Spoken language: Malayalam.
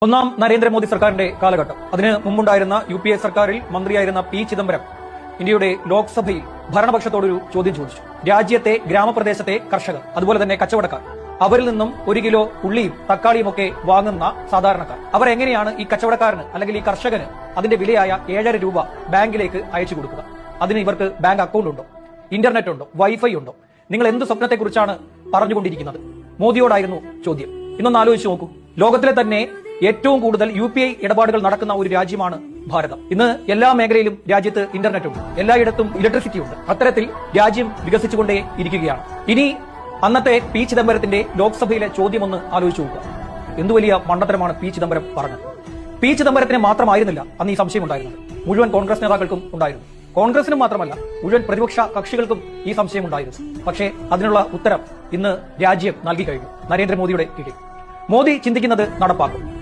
ഒന്നാം നരേന്ദ്രമോദി സർക്കാരിന്റെ കാലഘട്ടം. അതിന് മുമ്പുണ്ടായിരുന്ന UPA സർക്കാരിൽ മന്ത്രിയായിരുന്ന P. ചിദംബരം ഇന്ത്യയുടെ ലോക്സഭയിൽ ഭരണപക്ഷത്തോടൊരു ചോദ്യം ചോദിച്ചു. രാജ്യത്തെ ഗ്രാമപ്രദേശത്തെ കർഷകർ, അതുപോലെ തന്നെ കച്ചവടക്കാർ, അവരിൽ നിന്നും 1 കിലോ ഉള്ളിയും തക്കാളിയും ഒക്കെ വാങ്ങുന്ന സാധാരണക്കാർ, അവർ എങ്ങനെയാണ് ഈ കച്ചവടക്കാരന് അല്ലെങ്കിൽ ഈ കർഷകന് അതിന്റെ വിലയായ 7.5 രൂപ ബാങ്കിലേക്ക് അയച്ചു കൊടുക്കുക? അതിന് ഇവർക്ക് ബാങ്ക് അക്കൗണ്ട് ഉണ്ടോ, ഇന്റർനെറ്റ് ഉണ്ടോ, വൈഫൈ ഉണ്ടോ? നിങ്ങൾ എന്ത് സ്വപ്നത്തെക്കുറിച്ചാണ് പറഞ്ഞുകൊണ്ടിരിക്കുന്നത്? മോദിയോടായിരുന്നു ചോദ്യം. ഇന്നൊന്ന് ആലോചിച്ച് നോക്കൂ. ലോകത്തിലെ തന്നെ ഏറ്റവും കൂടുതൽ UPI ഇടപാടുകൾ നടക്കുന്ന ഒരു രാജ്യമാണ് ഭാരതം. ഇന്ന് എല്ലാ മേഖലയിലും രാജ്യത്ത് ഇന്റർനെറ്റ് ഉണ്ട്, എല്ലായിടത്തും ഇലക്ട്രിസിറ്റി ഉണ്ട്. അത്തരത്തിൽ രാജ്യം വികസിച്ചുകൊണ്ടേ ഇരിക്കുകയാണ്. ഇനി അന്നത്തെ P. ചിദംബരത്തിന്റെ ലോക്സഭയിലെ ചോദ്യം ഒന്ന് ആലോചിച്ചു നോക്കുക. എന്തു വലിയ മണ്ടത്തരമാണ് P. ചിദംബരം പറഞ്ഞത്. P. ചിദംബരത്തിന് മാത്രമായിരുന്നില്ല അന്ന് ഈ സംശയം ഉണ്ടായിരുന്നത്, മുഴുവൻ കോൺഗ്രസ് നേതാക്കൾക്കും ഉണ്ടായിരുന്നു. കോൺഗ്രസിനും മാത്രമല്ല, മുഴുവൻ പ്രതിപക്ഷ കക്ഷികൾക്കും ഈ സംശയം ഉണ്ടായിരുന്നു. പക്ഷേ അതിനുള്ള ഉത്തരം ഇന്ന് രാജ്യം നൽകി കഴിഞ്ഞു നരേന്ദ്രമോദിയുടെ കീഴിൽ. മോദി ചിന്തിക്കുന്നത് നടപ്പാക്കും.